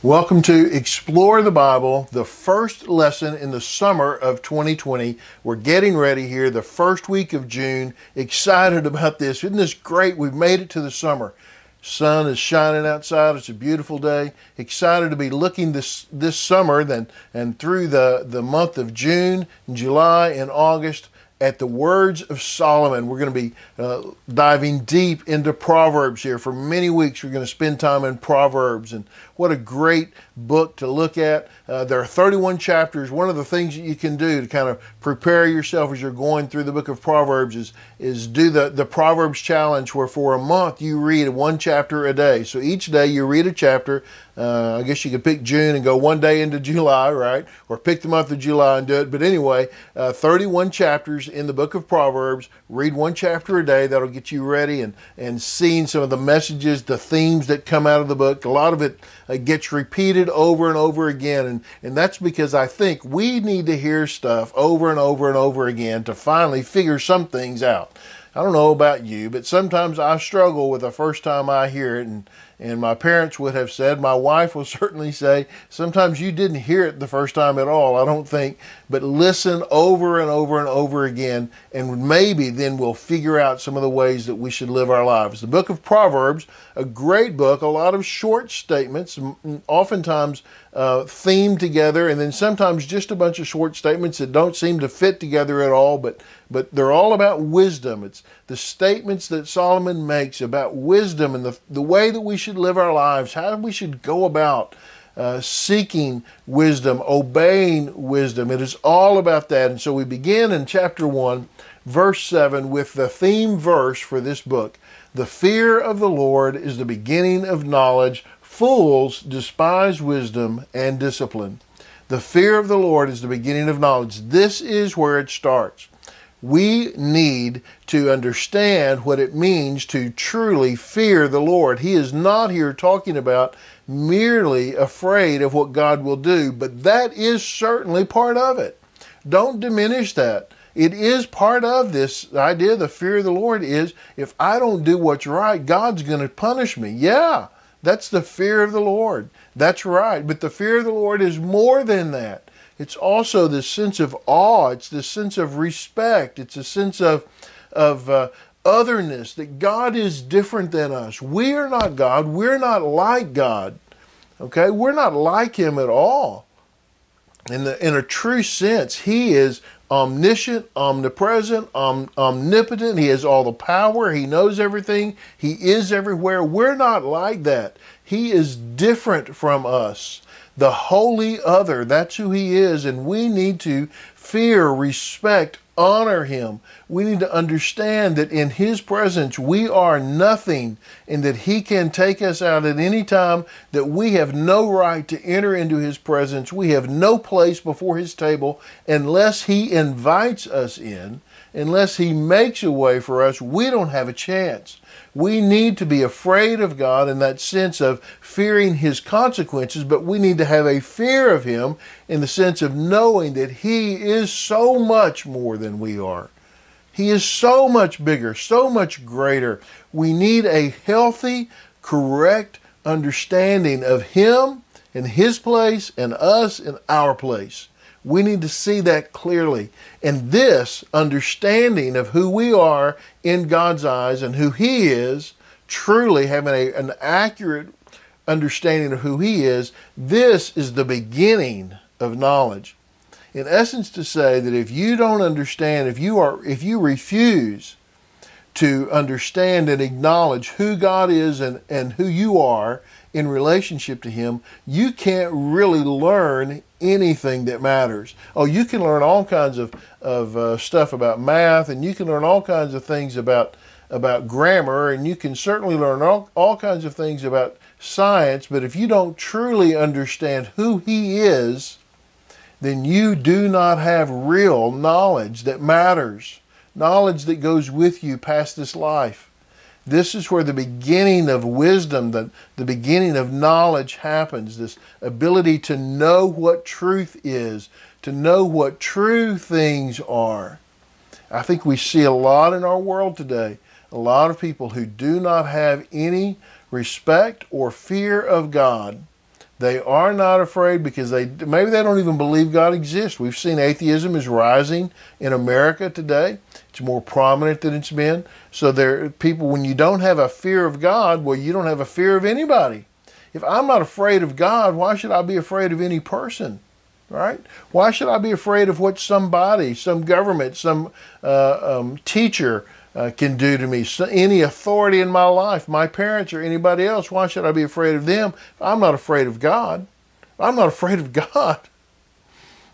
Welcome to Explore the Bible, the first lesson in the summer of 2020. We're getting ready here, the first week of June. Excited about this. Isn't this great? We've made it to the summer. Sun is shining outside. It's a beautiful day. Excited to be looking this summer and through the month of June, July, and August at the words of Solomon. We're going to be diving deep into Proverbs here. For many weeks, we're going to spend time in Proverbs, and what a great book to look at. There are 31 chapters. One of the things that you can do to kind of prepare yourself as you're going through the book of Proverbs is do the Proverbs challenge, where for a month you read one chapter a day. So each day you read a chapter. I guess you could pick June and go one day into July, right? Or pick the month of July and do it. But anyway, 31 chapters in the book of Proverbs. Read one chapter a day. That'll get you ready and seeing some of the messages, the themes that come out of the book. A lot of it gets repeated over and over again. And that's because I think we need to hear stuff over and over and over again to finally figure some things out. I don't know about you, but sometimes I struggle with the first time I hear it, and my parents would have said, my wife will certainly say, sometimes you didn't hear it the first time at all, I don't think, but listen over and over and over again, and maybe then we'll figure out some of the ways that we should live our lives. The book of Proverbs, a great book, a lot of short statements, oftentimes themed together, and then sometimes just a bunch of short statements that don't seem to fit together at all, but they're all about wisdom. It's the statements that Solomon makes about wisdom and the way that we should live our lives, how we should go about seeking wisdom, obeying wisdom. It is all about that. And so we begin in chapter 1, verse 7, with the theme verse for this book. The fear of the Lord is the beginning of knowledge. Fools despise wisdom and discipline. The fear of the Lord is the beginning of knowledge. This is where it starts. We need to understand what it means to truly fear the Lord. He is not here talking about merely afraid of what God will do, but that is certainly part of it. Don't diminish that. It is part of this idea. The fear of the Lord is, if I don't do what's right, God's going to punish me. Yeah, that's the fear of the Lord. That's right. But the fear of the Lord is more than that. It's also this sense of awe. It's this sense of respect. It's a sense of otherness, that God is different than us. We are not God. We're not like God. Okay? We're not like Him at all. In a true sense, He is omniscient, omnipresent, omnipotent. He has all the power. He knows everything. He is everywhere. We're not like that. He is different from us. The holy other, that's who He is, and we need to fear, respect, honor Him. We need to understand that in His presence we are nothing, and that He can take us out at any time, that we have no right to enter into His presence. We have no place before His table unless He invites us in, unless He makes a way for us. We don't have a chance. We need to be afraid of God in that sense of fearing His consequences, but we need to have a fear of Him in the sense of knowing that He is so much more than we are. He is so much bigger, so much greater. We need a healthy, correct understanding of Him and His place and us in our place. We need to see that clearly. And this understanding of who we are in God's eyes and who He is, truly having an accurate understanding of who He is, this is the beginning of knowledge. In essence, to say that if you don't understand, if you refuse to understand and acknowledge who God is and who you are in relationship to Him, you can't really learn anything that matters. Oh, you can learn all kinds of stuff about math, and you can learn all kinds of things about grammar, and you can certainly learn all kinds of things about science, but if you don't truly understand who He is, then you do not have real knowledge that matters, knowledge that goes with you past this life. This is where the beginning of wisdom, the beginning of knowledge happens, this ability to know what truth is, to know what true things are. I think we see a lot in our world today, a lot of people who do not have any respect or fear of God. They are not afraid because maybe they don't even believe God exists. We've seen atheism is rising in America today. It's more prominent than it's been. So there are people, when you don't have a fear of God, well, you don't have a fear of anybody. If I'm not afraid of God, why should I be afraid of any person? Right? Why should I be afraid of what somebody, some government, some teacher can do to me? So any authority in my life, my parents or anybody else, why should I be afraid of them? I'm not afraid of God. I'm not afraid of God.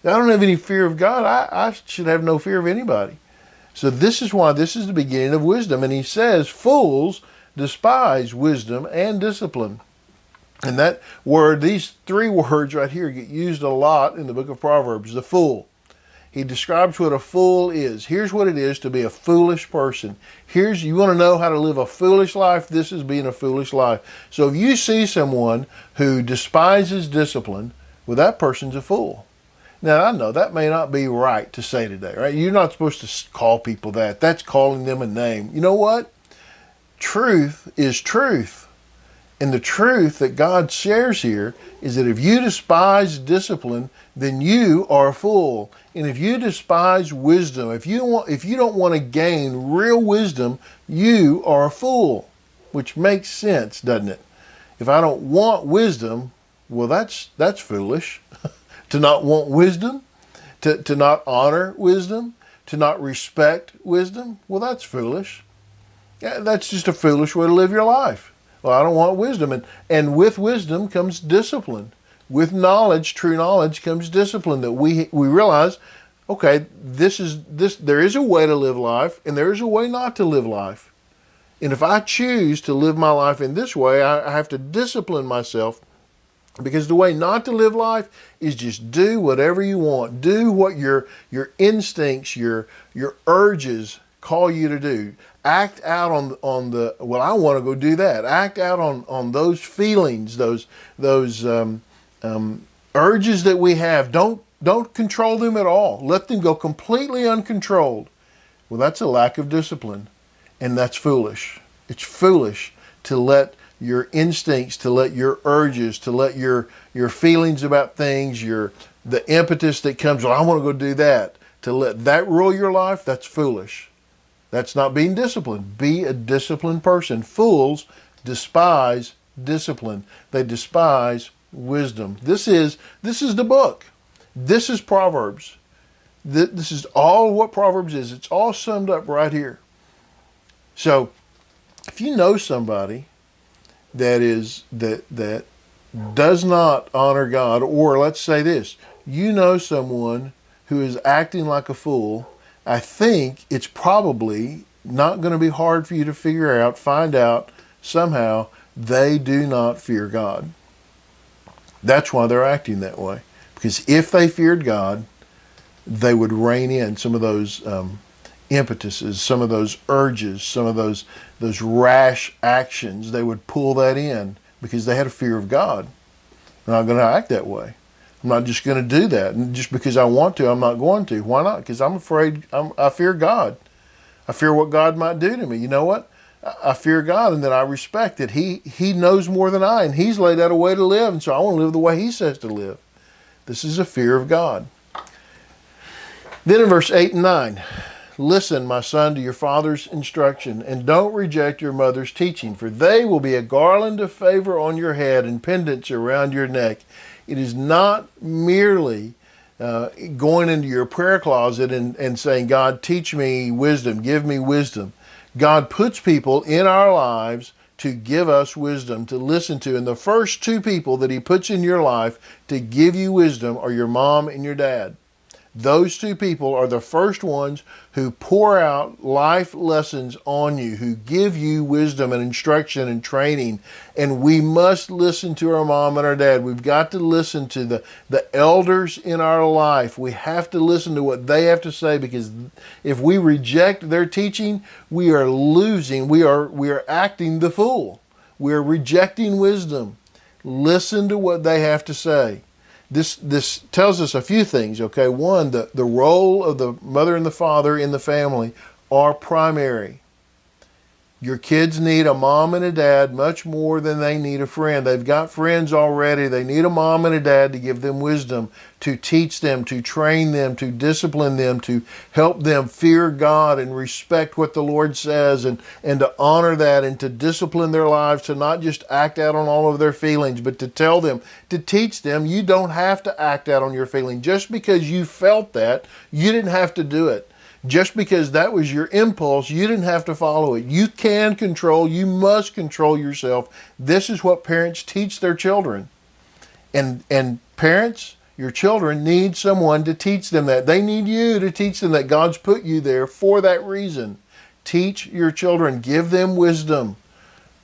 I don't have any fear of God. I should have no fear of anybody. So this is why this is the beginning of wisdom. And he says, fools despise wisdom and discipline. And that word, these three words right here get used a lot in the book of Proverbs. The fool. He describes what a fool is. Here's what it is to be a foolish person. You want to know how to live a foolish life? This is being a foolish life. So if you see someone who despises discipline, well, that person's a fool. Now, I know that may not be right to say today, right? You're not supposed to call people that. That's calling them a name. You know what? Truth is truth. And the truth that God shares here is that if you despise discipline, then you are a fool. And if you despise wisdom, if you don't want to gain real wisdom, you are a fool. Which makes sense, doesn't it? If I don't want wisdom, well, that's foolish. To not want wisdom, to not honor wisdom, to not respect wisdom, well, that's foolish. Yeah, that's just a foolish way to live your life. Well, I don't want wisdom. And with wisdom comes discipline. With knowledge, true knowledge, comes discipline, that we realize, okay, there is a way to live life, and there is a way not to live life. And if I choose to live my life in this way, I have to discipline myself, because the way not to live life is just do whatever you want. Do what your instincts, your urges call you to do. Act out on the, well, I want to go do that. Act out on those feelings, those urges that we have. Don't control them at all. Let them go completely uncontrolled. Well, that's a lack of discipline, and that's foolish. It's foolish to let your instincts, to let your urges, to let your feelings about things, the impetus that comes, well, I want to go do that, to let that rule your life. That's foolish. That's not being disciplined. Be a disciplined person. Fools despise discipline. They despise wisdom. This is the book. This is Proverbs. This is all what Proverbs is. It's all summed up right here. So if you know somebody that does not honor God, or let's say this, you know someone who is acting like a fool, I think it's probably not going to be hard for you to find out somehow they do not fear God. That's why they're acting that way. Because if they feared God, they would rein in some of those impetuses, some of those urges, some of those rash actions. They would pull that in because they had a fear of God. I'm not going to act that way. I'm not just going to do that. And just because I want to, I'm not going to. Why not? Because I'm afraid. I fear God. I fear what God might do to me. You know what? I fear God, and then I respect that He knows more than I, and He's laid out a way to live, and so I want to live the way He says to live. This is a fear of God. Then in verse 8 and 9, listen, my son, to your father's instruction, and don't reject your mother's teaching, for they will be a garland of favor on your head and pendants around your neck. It is not merely going into your prayer closet and saying, God, teach me wisdom, give me wisdom. God puts people in our lives to give us wisdom, to listen to. And the first two people that He puts in your life to give you wisdom are your mom and your dad. Those two people are the first ones who pour out life lessons on you, who give you wisdom and instruction and training. And we must listen to our mom and our dad. We've got to listen to the elders in our life. We have to listen to what they have to say, because if we reject their teaching, we are losing. We are acting the fool. We are rejecting wisdom. Listen to what they have to say. This tells us a few things, okay? One, the role of the mother and the father in the family are primary. Your kids need a mom and a dad much more than they need a friend. They've got friends already. They need a mom and a dad to give them wisdom, to teach them, to train them, to discipline them, to help them fear God and respect what the Lord says, and to honor that, and to discipline their lives, to not just act out on all of their feelings, but to tell them, to teach them, you don't have to act out on your feeling. Just because you felt that, you didn't have to do it. Just because that was your impulse, you didn't have to follow it. You can control, you must control yourself. This is what parents teach their children. And parents, your children need someone to teach them that. They need you to teach them that God's put you there for that reason. Teach your children, give them wisdom.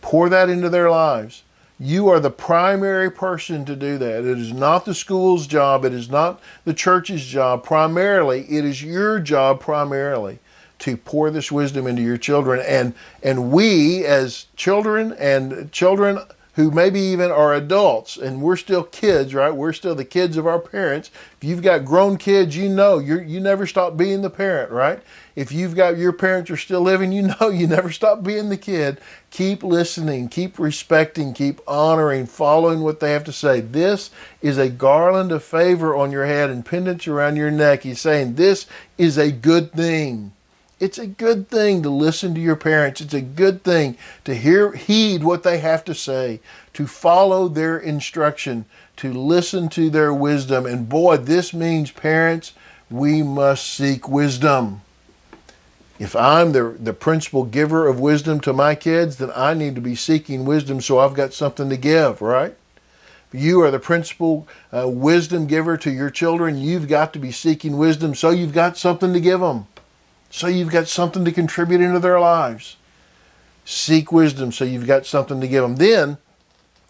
Pour that into their lives. You are the primary person to do that. It is not the school's job. It is not the church's job. Primarily, it is your job primarily to pour this wisdom into your children. And we as children, and children who maybe even are adults, and we're still kids, right? We're still the kids of our parents. If you've got grown kids, you know you never stop being the parent, right? If you've got your parents are still living, you know you never stop being the kid. Keep listening, keep respecting, keep honoring, following what they have to say. This is a garland of favor on your head and pendants around your neck. He's saying this is a good thing. It's a good thing to listen to your parents. It's a good thing to heed what they have to say, to follow their instruction, to listen to their wisdom. And boy, this means, parents, we must seek wisdom. If I'm the principal giver of wisdom to my kids, then I need to be seeking wisdom so I've got something to give, right? If you are the principal wisdom giver to your children, you've got to be seeking wisdom so you've got something to give them. So you've got something to contribute into their lives. Seek wisdom so you've got something to give them. Then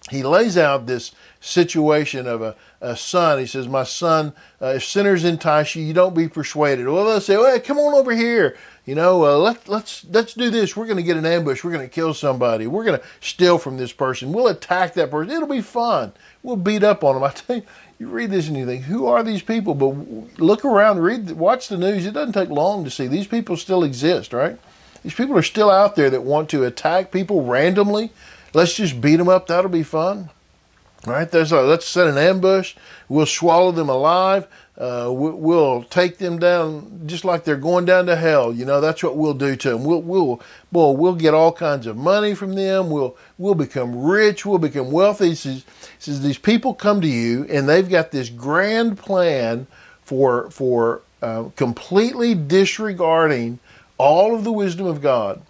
he lays out this situation of a son. He says, my son, if sinners entice you, you don't be persuaded. Well, they'll say, well, come on over here. You know, let's do this. We're going to get an ambush. We're going to kill somebody. We're going to steal from this person. We'll attack that person. It'll be fun. We'll beat up on them. I tell you, you read this and you think, who are these people? But look around, watch the news. It doesn't take long to see these people still exist, right? These people are still out there that want to attack people randomly. Let's just beat them up. That'll be fun. All right, let's set an ambush. We'll swallow them alive. We'll take them down just like they're going down to hell. You know, that's what we'll do to them. We'll get all kinds of money from them. We'll become rich. We'll become wealthy. He says these people come to you and they've got this grand plan for completely disregarding all of the wisdom of God.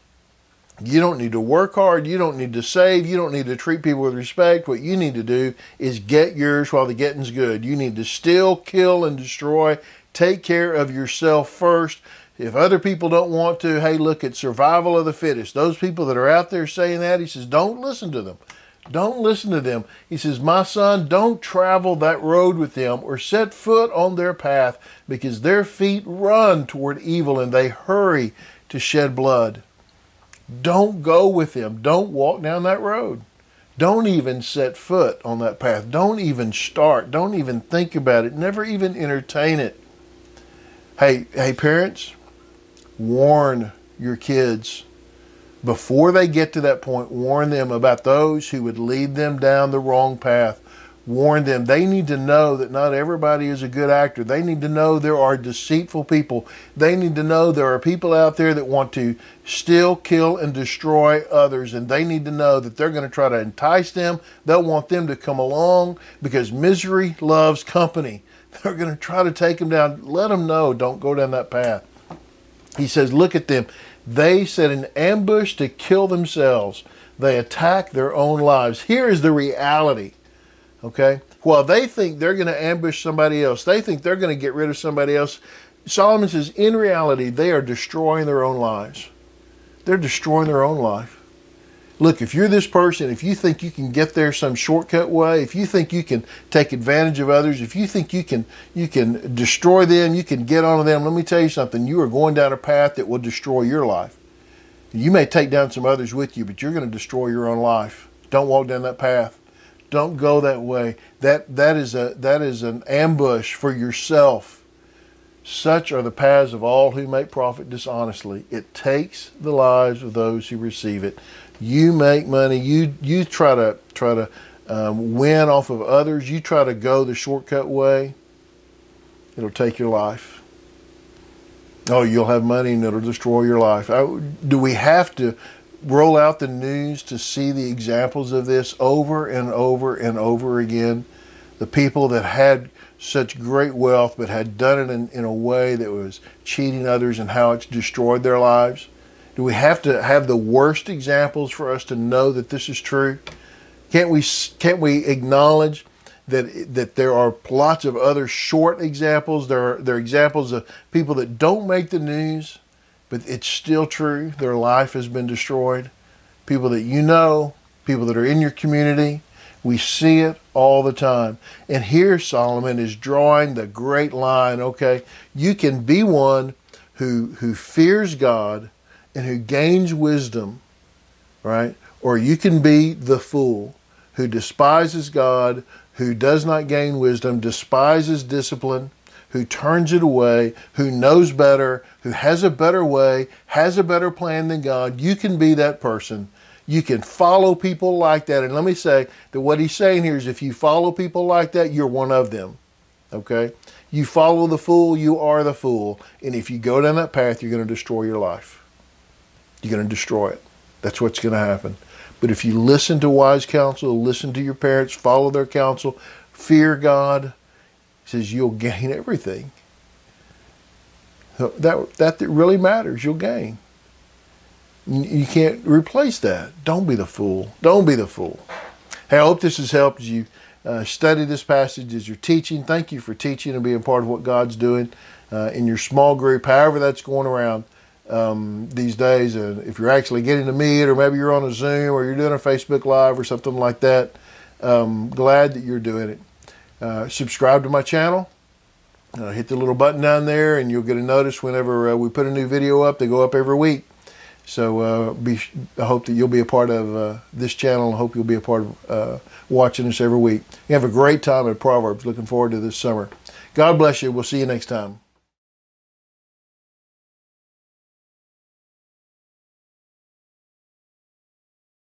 You don't need to work hard. You don't need to save. You don't need to treat people with respect. What you need to do is get yours while the getting's good. You need to steal, kill, and destroy. Take care of yourself first. If other people don't want to, hey, look at survival of the fittest. Those people that are out there saying that, he says, don't listen to them. Don't listen to them. He says, my son, don't travel that road with them or set foot on their path, because their feet run toward evil and they hurry to shed blood. Don't go with them. Don't walk down that road. Don't even set foot on that path. Don't even start. Don't even think about it. Never even entertain it. Hey parents, warn your kids. Before they get to that point, warn them about those who would lead them down the wrong path. Warn them. They need to know that not everybody is a good actor. They need to know there are deceitful people. They need to know there are people out there that want to steal, kill, and destroy others. And they need to know that they're going to try to entice them. They'll want them to come along because misery loves company. They're going to try to take them down. Let them know, don't go down that path. He says, look at them. They set an ambush to kill themselves. They attack their own lives. Here is the reality. Okay? While they think they're going to ambush somebody else, they think they're going to get rid of somebody else, Solomon says, in reality, they are destroying their own lives. They're destroying their own life. Look, if you're this person, if you think you can get there some shortcut way, if you think you can take advantage of others, if you think you can destroy them, you can get onto them, let me tell you something, you are going down a path that will destroy your life. You may take down some others with you, but you're going to destroy your own life. Don't walk down that path. Don't go that way. That is an ambush for yourself. Such are the paths of all who make profit dishonestly. It takes the lives of those who receive it. You make money. You try to win off of others. You try to go the shortcut way. It'll take your life. Oh, you'll have money and it'll destroy your life. Do we have to roll out the news to see the examples of this over and over and over again? The people that had such great wealth but had done it in a way that was cheating others and how it's destroyed their lives. Do we have to have the worst examples for us to know that this is true? Can't we acknowledge that there are lots of other short examples? There are examples of people that don't make the news, but it's still true. Their life has been destroyed. People that you know, people that are in your community. We see it all the time. And here Solomon is drawing the great line, okay? You can be one who fears God and who gains wisdom, right? Or you can be the fool who despises God, who does not gain wisdom, despises discipline, who turns it away, who knows better, who has a better way, has a better plan than God. You can be that person. You can follow people like that. And let me say that what he's saying here is if you follow people like that, you're one of them. Okay? You follow the fool, you are the fool. And if you go down that path, you're going to destroy your life. You're going to destroy it. That's what's going to happen. But if you listen to wise counsel, listen to your parents, follow their counsel, fear God, he says you'll gain everything. So that really matters. You'll gain. You can't replace that. Don't be the fool. Don't be the fool. Hey, I hope this has helped you study this passage as you're teaching. Thank you for teaching and being part of what God's doing in your small group, however that's going around these days. And if you're actually getting to meet, or maybe you're on a Zoom, or you're doing a Facebook Live or something like that, glad that you're doing it. Subscribe to my channel. Hit the little button down there and you'll get a notice whenever we put a new video up. They go up every week. So I hope that you'll be a part of this channel. I hope you'll be a part of watching us every week. You have a great time at Proverbs. Looking forward to this summer. God bless you. We'll see you next time.